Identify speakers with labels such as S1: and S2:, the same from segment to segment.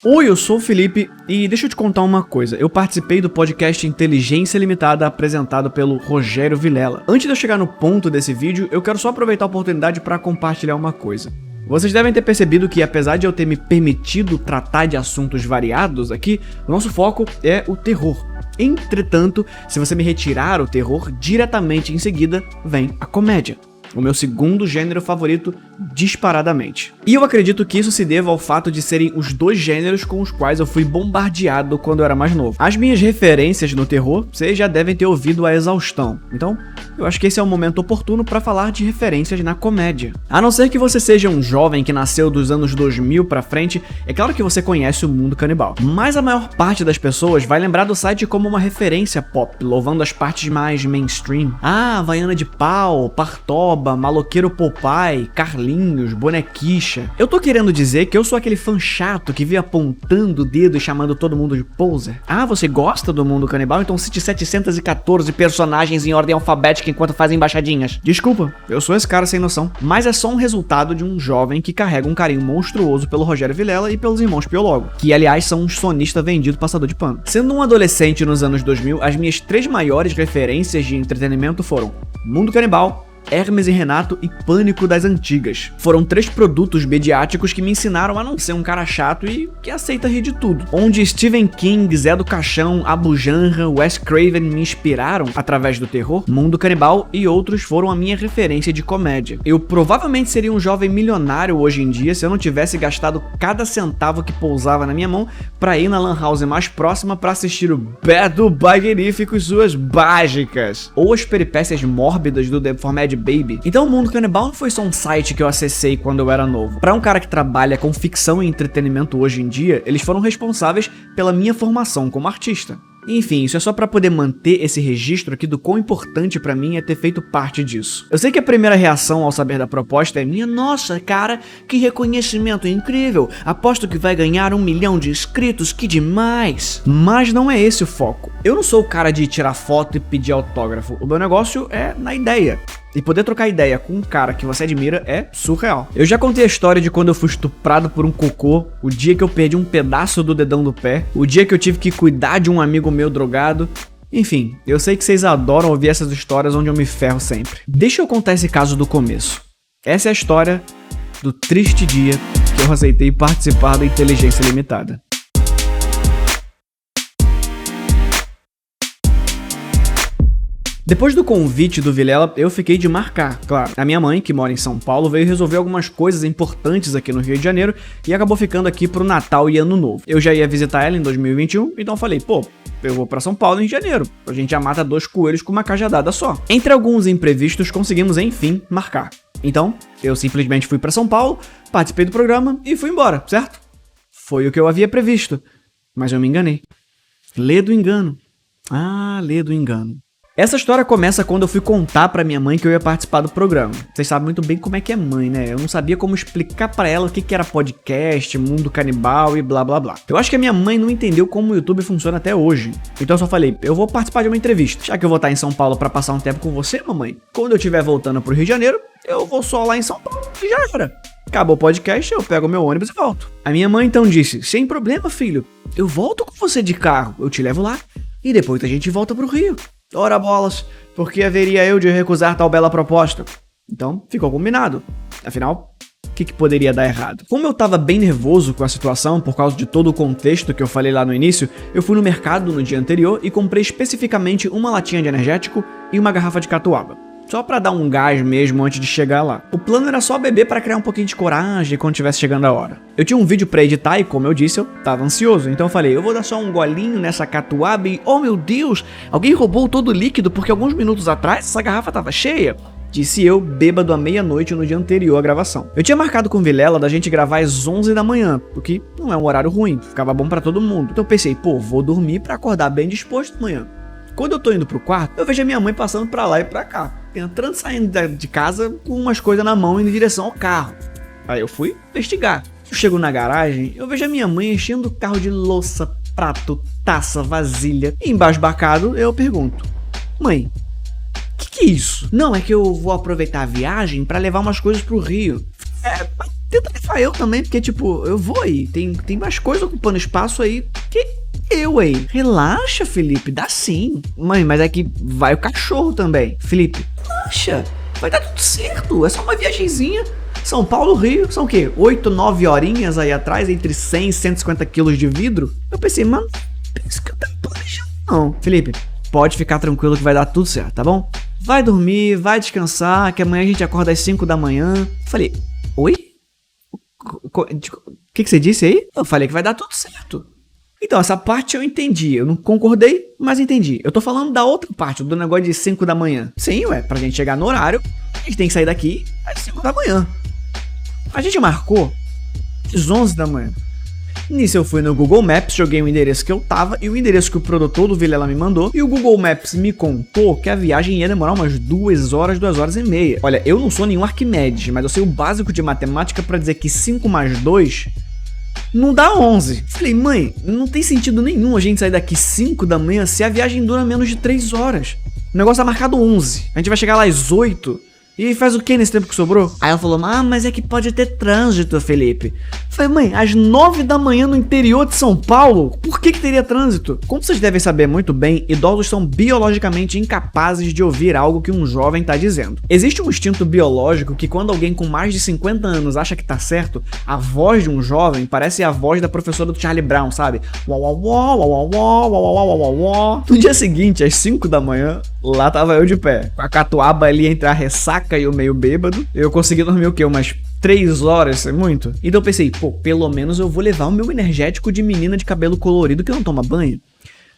S1: Oi, eu sou o Felipe e deixa eu te contar uma coisa. Eu participei do podcast Inteligência Limitada apresentado pelo Rogério Vilela. Antes de eu chegar no ponto desse vídeo, eu quero só aproveitar a oportunidade para compartilhar uma coisa. Vocês devem ter percebido que, apesar de eu ter me permitido tratar de assuntos variados aqui, o nosso foco é o terror. Entretanto, se você me retirar o terror, diretamente em seguida vem a comédia. O meu segundo gênero favorito disparadamente. E eu acredito que isso se deva ao fato de serem os dois gêneros com os quais eu fui bombardeado quando eu era mais novo. As minhas referências no terror, vocês já devem ter ouvido a exaustão. Então, eu acho que esse é o momento oportuno para falar de referências na comédia. A não ser que você seja um jovem que nasceu dos anos 2000 pra frente, é claro que você conhece o Mundo Canibal. Mas a maior parte das pessoas vai lembrar do site como uma referência pop, louvando as partes mais mainstream. Ah, Havaiana de Pau, Partoba, Maloqueiro Popeye, Carlinhos, Bonequicha. Eu tô querendo dizer que eu sou aquele fã chato que vive apontando o dedo e chamando todo mundo de poser. Ah, você gosta do Mundo Canibal? Então cite 714 personagens em ordem alfabética enquanto fazem embaixadinhas. Desculpa, eu sou esse cara sem noção. Mas é só um resultado de um jovem que carrega um carinho monstruoso pelo Rogério Vilela e pelos irmãos Piologo, que aliás são um sonista vendido passador de pano. Sendo um adolescente nos anos 2000, as minhas três maiores referências de entretenimento foram Mundo Canibal, Hermes e Renato e Pânico das Antigas. Foram três produtos mediáticos que me ensinaram a não ser um cara chato e que aceita rir de tudo. Onde Stephen King, Zé do Caixão, Abu Janra, Wes Craven me inspiraram através do terror, Mundo Canibal e outros foram a minha referência de comédia. Eu provavelmente seria um jovem milionário hoje em dia se eu não tivesse gastado cada centavo que pousava na minha mão pra ir na lan house mais próxima pra assistir o Beto Bagnífico e suas mágicas, ou as peripécias mórbidas do Deformed Baby. Então o Mundo Canibal não foi só um site que eu acessei quando eu era novo. Pra um cara que trabalha com ficção e entretenimento hoje em dia, eles foram responsáveis pela minha formação como artista. Enfim, isso é só pra poder manter esse registro aqui do quão importante pra mim é ter feito parte disso. Eu sei que a primeira reação ao saber da proposta é minha nossa, cara, que reconhecimento incrível, aposto que vai ganhar 1 milhão de inscritos, que demais. Mas não é esse o foco. Eu não sou o cara de tirar foto e pedir autógrafo, o meu negócio é na ideia. E poder trocar ideia com um cara que você admira é surreal. Eu já contei a história de quando eu fui estuprado por um cocô, o dia que eu perdi um pedaço do dedão do pé, o dia que eu tive que cuidar de um amigo meu drogado. Enfim, eu sei que vocês adoram ouvir essas histórias onde eu me ferro sempre. Deixa eu contar esse caso do começo. Essa é a história do triste dia que eu aceitei participar da Inteligência Limitada. Depois do convite do Vilela, eu fiquei de marcar, claro. A minha mãe, que mora em São Paulo, veio resolver algumas coisas importantes aqui no Rio de Janeiro e acabou ficando aqui pro Natal e Ano Novo. Eu já ia visitar ela em 2021, então falei, pô, eu vou pra São Paulo em janeiro. A gente já mata 2 coelhos com uma cajadada só. Entre alguns imprevistos, conseguimos, enfim, marcar. Então, eu simplesmente fui pra São Paulo, participei do programa e fui embora, certo? Foi o que eu havia previsto. Mas eu me enganei. Lê do engano. Ah, lê do engano. Essa história começa quando eu fui contar pra minha mãe que eu ia participar do programa. Vocês sabem muito bem como é que é mãe, né? Eu não sabia como explicar pra ela o que era podcast, Mundo Canibal e blá blá blá. Eu acho que a minha mãe não entendeu como o YouTube funciona até hoje. Então eu só falei, eu vou participar de uma entrevista. Já que eu vou estar em São Paulo pra passar um tempo com você, mamãe, quando eu estiver voltando pro Rio de Janeiro, eu vou só lá em São Paulo e já era. Acabou o podcast, eu pego meu ônibus e volto. A minha mãe então disse, sem problema, filho. Eu volto com você de carro, eu te levo lá e depois a gente volta pro Rio. Ora bolas, por que haveria eu de recusar tal bela proposta? Então, ficou combinado. Afinal, o que poderia dar errado? Como eu tava bem nervoso com a situação, por causa de todo o contexto que eu falei lá no início, eu fui no mercado no dia anterior e comprei especificamente uma latinha de energético e uma garrafa de catuaba. Só pra dar um gás mesmo antes de chegar lá. O plano era só beber pra criar um pouquinho de coragem quando tivesse chegando a hora. Eu tinha um vídeo pra editar e, como eu disse, eu tava ansioso. Então eu falei, eu vou dar só um golinho nessa catuaba e, oh meu Deus, alguém roubou todo o líquido porque alguns minutos atrás essa garrafa tava cheia. Disse eu, bêbado à meia-noite no dia anterior à gravação. Eu tinha marcado com o Vilela da gente gravar às 11 da manhã, o que não é um horário ruim, ficava bom pra todo mundo. Então eu pensei, pô, vou dormir pra acordar bem disposto amanhã. Quando eu tô indo pro quarto, eu vejo a minha mãe passando pra lá e pra cá, entrando e saindo de casa com umas coisas na mão indo em direção ao carro. Aí eu fui investigar. Eu chego na garagem, eu vejo a minha mãe enchendo o carro de louça, prato, taça, vasilha. E embasbacado, eu pergunto, mãe, que é isso? Não, é que eu vou aproveitar a viagem pra levar umas coisas pro Rio. tenta levar eu também, porque, tipo, eu vou aí. Tem mais coisa ocupando espaço aí que eu aí. Relaxa, Felipe, dá sim. Mãe, mas é que vai o cachorro também. Felipe, relaxa, vai dar tudo certo. É só uma viagenzinha. São Paulo, Rio, são o quê? 8, 9 horinhas aí atrás, entre 100 e 150 quilos de vidro? Eu pensei, mano, pensa que eu tava planejando. Não, Felipe, pode ficar tranquilo que vai dar tudo certo, tá bom? Vai dormir, vai descansar, que amanhã a gente acorda às 5 da manhã. Falei, oi? O que você disse aí? Eu falei que vai dar tudo certo. Então, essa parte eu entendi. Eu não concordei, mas entendi. Eu tô falando da outra parte, do negócio de 5 da manhã. Sim, pra gente chegar no horário, a gente tem que sair daqui às 5 da manhã. A gente marcou às 11 da manhã. Nisso eu fui no Google Maps, joguei o endereço que eu tava e o endereço que o produtor do Vilela me mandou. E o Google Maps me contou que a viagem ia demorar umas 2 horas, 2 horas e meia. Olha, eu não sou nenhum Arquimedes, mas eu sei o básico de matemática pra dizer que 5 mais 2 não dá 11. Falei, mãe, não tem sentido nenhum a gente sair daqui 5 da manhã se a viagem dura menos de 3 horas. O negócio tá marcado 11. A gente vai chegar lá às 8. E faz o que nesse tempo que sobrou? Aí ela falou, mas é que pode ter trânsito, Felipe. Falei, mãe, às 9 da manhã no interior de São Paulo? Por que teria trânsito? Como vocês devem saber muito bem, idosos são biologicamente incapazes de ouvir algo que um jovem tá dizendo. Existe um instinto biológico que quando alguém com mais de 50 anos acha que tá certo, a voz de um jovem parece a voz da professora do Charlie Brown, sabe? No dia seguinte, às 5 da manhã, lá tava eu de pé, com a catuaba ali entre a ressaca e o meio bêbado. Eu consegui dormir o quê? Umas 3 horas, é muito? Então eu pensei, pelo menos eu vou levar o meu energético de menina de cabelo colorido que não toma banho.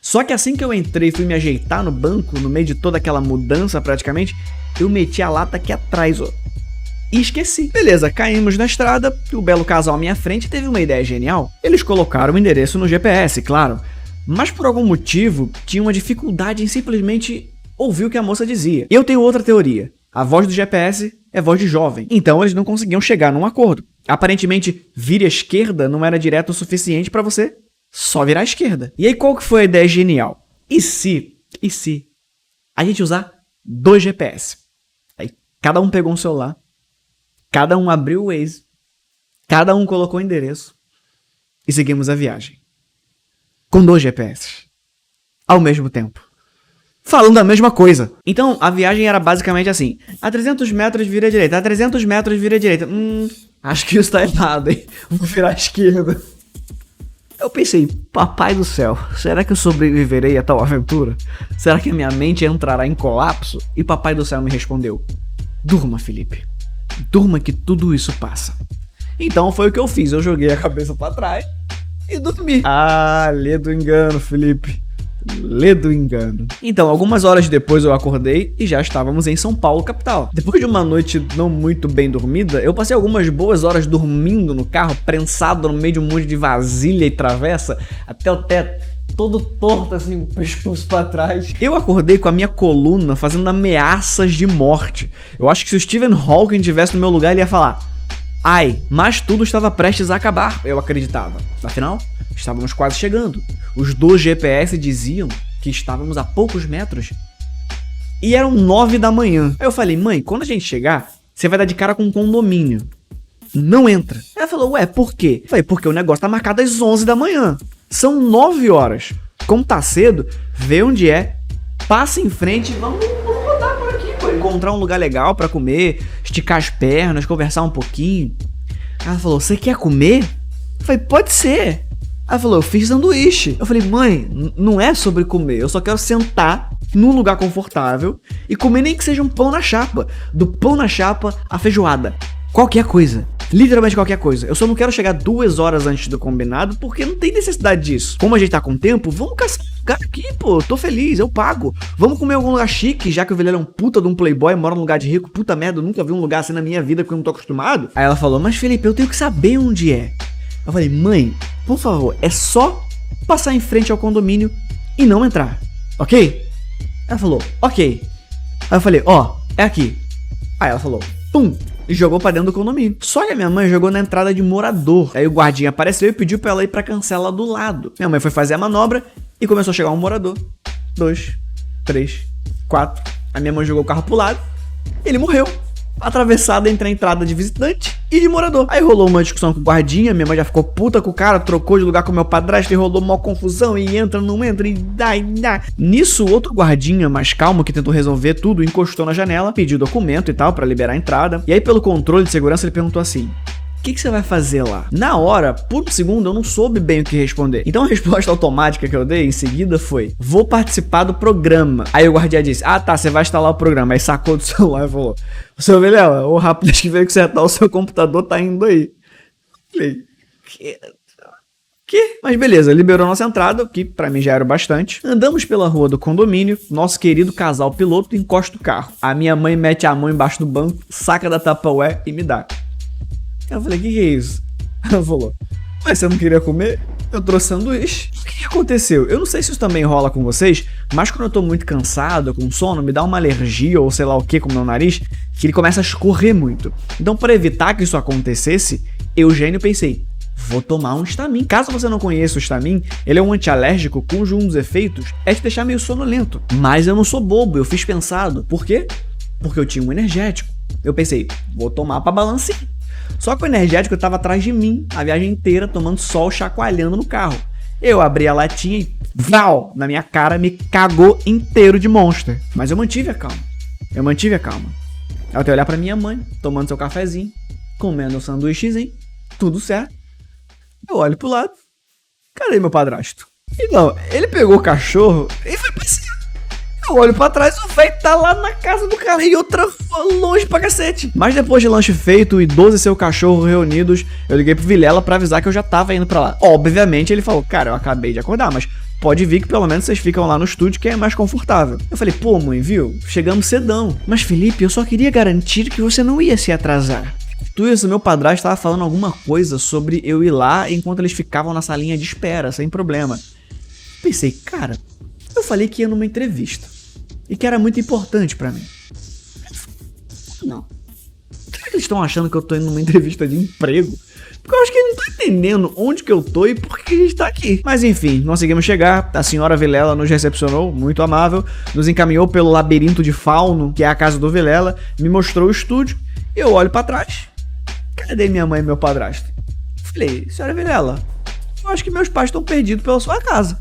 S1: Só que assim que eu entrei e fui me ajeitar no banco, no meio de toda aquela mudança praticamente, eu meti a lata aqui atrás, e esqueci. Beleza, caímos na estrada, o belo casal à minha frente teve uma ideia genial. Eles colocaram o endereço no GPS, claro, mas por algum motivo tinha uma dificuldade em simplesmente ouvir o que a moça dizia. Eu tenho outra teoria. A voz do GPS é voz de jovem. Então eles não conseguiam chegar num acordo. Aparentemente, vire à esquerda não era direto o suficiente pra você só virar à esquerda. E aí qual que foi a ideia genial? E se a gente usar 2 GPS? Aí cada um pegou um celular, cada um abriu o Waze, cada um colocou o endereço e seguimos a viagem. Com 2 GPS. Ao mesmo tempo. Falando a mesma coisa. Então, a viagem era basicamente assim. A 300 metros vira à direita. A 300 metros vira à direita. Acho que isso tá errado, hein? Vou virar à esquerda. Eu pensei, papai do céu, será que eu sobreviverei a tal aventura? Será que a minha mente entrará em colapso? E papai do céu me respondeu, durma, Felipe. Durma que tudo isso passa. Então foi o que eu fiz. Eu joguei a cabeça pra trás e dormi. Ah, lê do engano, Felipe. Lê do engano. Então, algumas horas depois eu acordei e já estávamos em São Paulo, capital. Depois de uma noite não muito bem dormida, eu passei algumas boas horas dormindo no carro, prensado no meio de um monte de vasilha e travessa, até o teto, todo torto assim, o pescoço pra trás. Eu acordei com a minha coluna fazendo ameaças de morte. Eu acho que se o Stephen Hawking estivesse no meu lugar, ele ia falar, ai, mas tudo estava prestes a acabar, eu acreditava. Afinal, estávamos quase chegando. Os 2 GPS diziam que estávamos a poucos metros. E eram 9 da manhã. Aí eu falei, mãe, quando a gente chegar, você vai dar de cara com um condomínio. Não entra. Ela falou, ué, por quê? Eu falei, porque o negócio tá marcado às 11 da manhã. São 9 horas. Como tá cedo, vê onde é, passa em frente e vamos rodar por aqui, pô. Encontrar um lugar legal pra comer, esticar as pernas, conversar um pouquinho. Ela falou, você quer comer? Eu falei, pode ser. Ela falou, eu fiz sanduíche. Eu falei, mãe, não é sobre comer, eu só quero sentar num lugar confortável e comer nem que seja um pão na chapa. Do pão na chapa à feijoada. Qualquer coisa. Literalmente qualquer coisa. Eu só não quero chegar 2 horas antes do combinado porque não tem necessidade disso. Como a gente tá com tempo, vamos caçar um lugar aqui, pô. Tô feliz, eu pago. Vamos comer em algum lugar chique, já que o Vilela é um puta de um playboy, mora num lugar de rico. Puta merda, eu nunca vi um lugar assim na minha vida porque eu não tô acostumado. Aí ela falou, mas Felipe, eu tenho que saber onde é. Eu falei, mãe, por favor, é só passar em frente ao condomínio e não entrar, ok? Ela falou, ok. Aí eu falei, é aqui. Aí ela falou, pum, e jogou pra dentro do condomínio. Só que a minha mãe jogou na entrada de morador. Aí o guardinha apareceu e pediu pra ela ir pra cancela do lado. Minha mãe foi fazer a manobra e começou a chegar um morador. 2, 3, 4. A minha mãe jogou o carro pro lado e ele morreu. atravessada entre a entrada de visitante e de morador. Aí rolou uma discussão com o guardinha, minha mãe já ficou puta com o cara, trocou de lugar com o meu padrasto e rolou uma confusão e entra, não entra e dá. Nisso, outro guardinha mais calmo que tentou resolver tudo, encostou na janela, pediu documento e tal pra liberar a entrada. E aí pelo controle de segurança ele perguntou assim: o que você vai fazer lá? Na hora, por um segundo, eu não soube bem o que responder. Então a resposta automática que eu dei em seguida foi: vou participar do programa. Aí o guardiã disse: ah tá, você vai instalar o programa. Aí sacou do celular e falou: seu Vilela, o rapaz que veio consertar o seu computador tá indo aí. Falei: que? Mas beleza, liberou nossa entrada, que pra mim já era bastante. Andamos pela rua do condomínio, nosso querido casal piloto encosta o carro. A minha mãe mete a mão embaixo do banco, saca da Tupperware e me dá. Eu falei: que é isso? Ela falou: mas você não queria comer? Eu trouxe sanduíche. O que aconteceu? Eu não sei se isso também rola com vocês, mas quando eu tô muito cansado, com sono, me dá uma alergia ou sei lá o que com o meu nariz, que ele começa a escorrer muito. Então, para evitar que isso acontecesse, eu, gênio, pensei: vou tomar um Stamin. Caso você não conheça o Stamin, ele é um antialérgico cujo um dos efeitos é te deixar meio sonolento. Mas eu não sou bobo, eu fiz pensado. Por quê? Porque eu tinha um energético. Eu pensei: vou tomar pra balancear. Só que o energético tava atrás de mim a viagem inteira, tomando sol, chacoalhando no carro. Eu abri a latinha e vrau, na minha cara, me cagou inteiro de Monster. Mas eu mantive a calma. Eu até olhar pra minha mãe, tomando seu cafezinho, comendo um sanduíchezinho, tudo certo. Eu olho pro lado, cadê meu padrasto? E não, ele pegou o cachorro e foi passear. Eu olho pra trás, o velho tá lá na casa do cara e outra longe pra cacete. Mas depois de lanche feito e 12 seu cachorro reunidos, eu liguei pro Vilela pra avisar que eu já tava indo pra lá. Obviamente ele falou: cara, eu acabei de acordar, mas pode vir que pelo menos vocês ficam lá no estúdio que é mais confortável. Eu falei: pô mãe, viu? Chegamos cedão. Mas Felipe, eu só queria garantir que você não ia se atrasar. Tudo isso, meu padrasto estava falando alguma coisa sobre eu ir lá enquanto eles ficavam na salinha de espera, sem problema. Pensei: cara, eu falei que ia numa entrevista e que era muito importante pra mim. Não. Será que eles estão achando que eu tô indo numa entrevista de emprego? Porque eu acho que eles não estão entendendo onde que eu tô e por que a gente tá aqui. Mas enfim, conseguimos chegar. A senhora Vilela nos recepcionou, muito amável, nos encaminhou pelo labirinto de fauno, que é a casa do Vilela, me mostrou o estúdio. Eu olho pra trás. Cadê minha mãe e meu padrasto? Falei: senhora Vilela, eu acho que meus pais estão perdidos pela sua casa.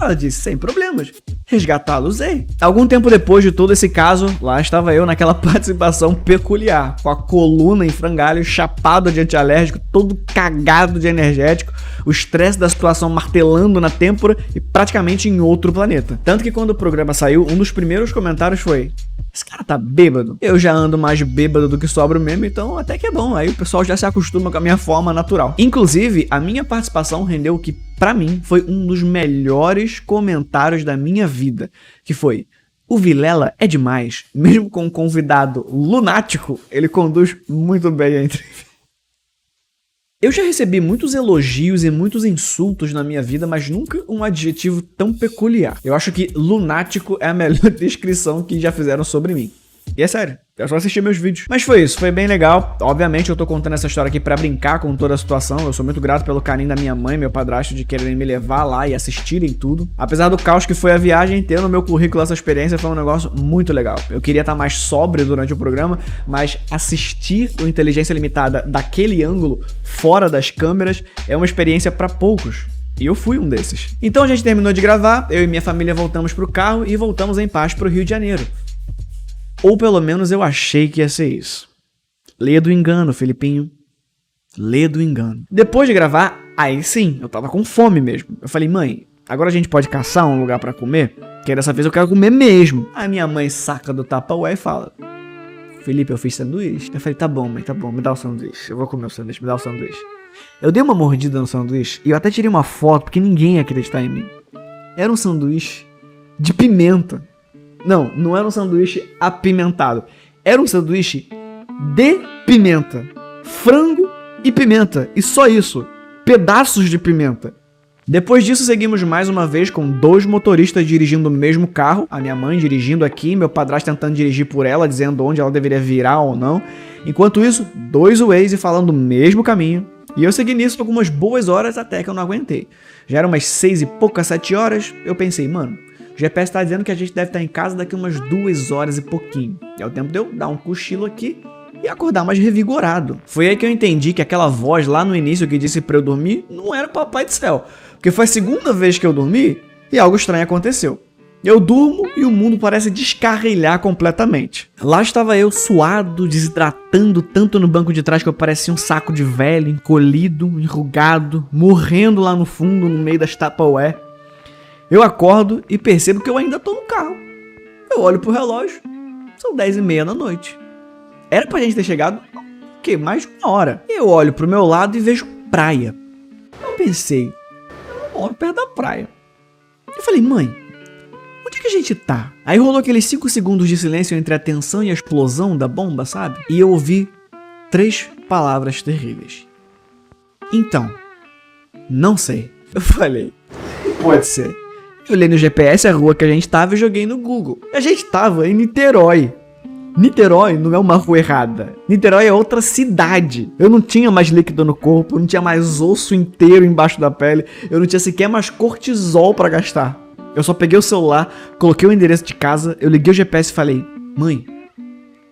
S1: Ela disse: sem problemas, resgatá-los-ei. Algum tempo depois de todo esse caso, lá estava eu naquela participação peculiar, com a coluna em frangalho, chapado de antialérgico, todo cagado de energético, o estresse da situação martelando na têmpora e praticamente em outro planeta. Tanto que quando o programa saiu, um dos primeiros comentários foi: esse cara tá bêbado. Eu já ando mais bêbado do que sóbrio mesmo, então até que é bom. Aí o pessoal já se acostuma com a minha forma natural. Inclusive, a minha participação rendeu o que, pra mim, foi um dos melhores comentários da minha vida. Que foi: o Vilela é demais. Mesmo com um convidado lunático, ele conduz muito bem a entrevista. Eu já recebi muitos elogios e muitos insultos na minha vida, mas nunca um adjetivo tão peculiar. Eu acho que lunático é a melhor descrição que já fizeram sobre mim. E é sério, é só assistir meus vídeos. Mas foi isso, foi bem legal. Obviamente eu tô contando essa história aqui pra brincar com toda a situação. Eu sou muito grato pelo carinho da minha mãe e meu padrasto de quererem me levar lá e assistirem tudo. Apesar do caos que foi a viagem, ter no meu currículo essa experiência foi um negócio muito legal. Eu queria estar mais sóbrio durante o programa, mas assistir o Inteligência Limitada daquele ângulo, fora das câmeras, é uma experiência pra poucos. E eu fui um desses. Então a gente terminou de gravar, eu e minha família voltamos pro carro e voltamos em paz pro Rio de Janeiro. Ou pelo menos eu achei que ia ser isso. Lê do engano, Felipinho. Lê do engano. Depois de gravar, aí sim, eu tava com fome mesmo. Eu falei: mãe, agora a gente pode caçar um lugar pra comer? Porque dessa vez eu quero comer mesmo. Aí minha mãe saca do Tupperware e fala: Felipe, eu fiz sanduíche. Eu falei: tá bom, mãe, tá bom, me dá o sanduíche. Eu vou comer o sanduíche, me dá o sanduíche. Eu dei uma mordida no sanduíche e eu até tirei uma foto porque ninguém ia acreditar em mim. Era um sanduíche de pimenta. Não, não era um sanduíche apimentado. Era um sanduíche de pimenta. Frango e pimenta. E só isso. Pedaços de pimenta. Depois disso, seguimos mais uma vez com 2 motoristas dirigindo o mesmo carro. A minha mãe dirigindo aqui, meu padrasto tentando dirigir por ela, dizendo onde ela deveria virar ou não. Enquanto isso, 2 Waze falando o mesmo caminho. E eu segui nisso algumas boas horas até que eu não aguentei. Já eram umas 6 e poucas, 7 horas. Eu pensei: mano, o GPS tá dizendo que a gente deve estar em casa daqui umas 2 horas e pouquinho. É o tempo de eu dar um cochilo aqui e acordar mais revigorado. Foi aí que eu entendi que aquela voz lá no início que disse pra eu dormir não era o Papai do Céu, porque foi a segunda vez que eu dormi e algo estranho aconteceu. Eu durmo e o mundo parece descarrilhar completamente. Lá estava eu suado, desidratando tanto no banco de trás que eu parecia um saco de velho, encolhido, enrugado, morrendo lá no fundo, no meio das Tupperware. Eu acordo e percebo que eu ainda tô no carro. Eu olho pro relógio, são 10h30 da noite. Era pra gente ter chegado, mais de uma hora. Eu olho pro meu lado e vejo praia. Eu pensei, eu moro perto da praia. Eu falei, mãe, onde é que a gente tá? Aí rolou aqueles 5 segundos de silêncio entre a tensão e a explosão da bomba, sabe? E eu ouvi 3 palavras terríveis. Então, não sei. Eu falei, pode ser. Eu olhei no GPS a rua que a gente tava e joguei no Google. A gente tava em Niterói. Niterói não é uma rua errada. Niterói é outra cidade. Eu não tinha mais líquido no corpo, eu não tinha mais osso inteiro embaixo da pele, eu não tinha sequer mais cortisol pra gastar. Eu só peguei o celular, coloquei o endereço de casa, eu liguei o GPS e falei, mãe,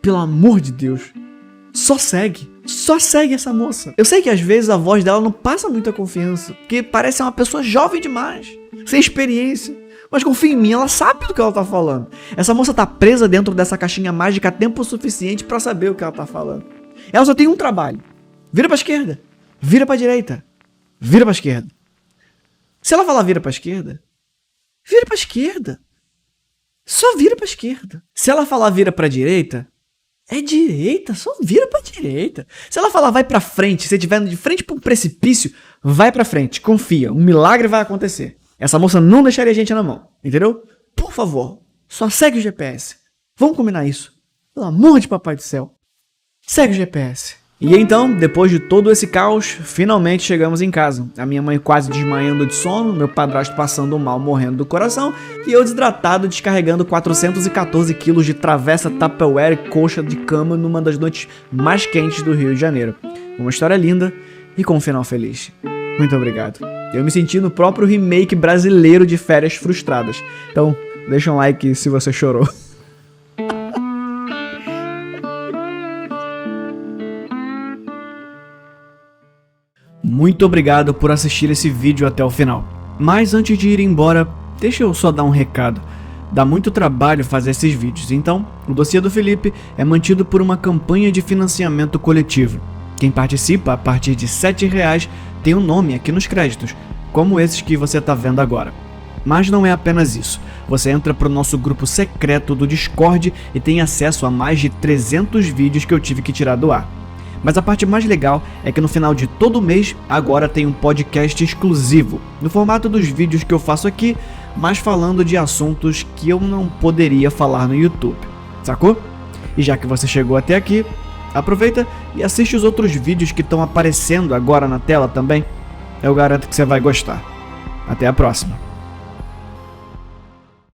S1: pelo amor de Deus, só segue essa moça. Eu sei que às vezes a voz dela não passa muita confiança, porque parece uma pessoa jovem demais, sem experiência. Mas confia em mim, ela sabe do que ela tá falando. Essa moça tá presa dentro dessa caixinha mágica há tempo suficiente pra saber o que ela tá falando. Ela só tem um trabalho. Vira pra esquerda, vira pra direita, vira pra esquerda. Se ela falar vira pra esquerda, vira pra esquerda. Só vira pra esquerda. Se ela falar vira pra direita, é direita, só vira pra direita. Se ela falar vai pra frente, se estiver de frente pra um precipício, vai pra frente, confia, um milagre vai acontecer. Essa moça não deixaria a gente na mão, entendeu? Por favor, só segue o GPS. Vamos combinar isso. Pelo amor de Papai do Céu. Segue o GPS. E então, depois de todo esse caos, finalmente chegamos em casa. A minha mãe quase desmaiando de sono, meu padrasto passando mal, morrendo do coração, e eu desidratado, descarregando 414 quilos de travessa Tupperware e coxa de cama numa das noites mais quentes do Rio de Janeiro. Uma história linda e com um final feliz. Muito obrigado. Eu me senti no próprio remake brasileiro de Férias Frustradas. Então, deixa um like se você chorou. Muito obrigado por assistir esse vídeo até o final. Mas antes de ir embora, deixa eu só dar um recado. Dá muito trabalho fazer esses vídeos, então o dossiê do Felipe é mantido por uma campanha de financiamento coletivo. Quem participa a partir de R$7 tem um nome aqui nos créditos, como esses que você está vendo agora. Mas não é apenas isso. Você entra para o nosso grupo secreto do Discord e tem acesso a mais de 300 vídeos que eu tive que tirar do ar. Mas a parte mais legal é que no final de todo mês, agora tem um podcast exclusivo, no formato dos vídeos que eu faço aqui, mas falando de assuntos que eu não poderia falar no YouTube, sacou? E já que você chegou até aqui, aproveita e assiste os outros vídeos que estão aparecendo agora na tela também. Eu garanto que você vai gostar. Até a próxima.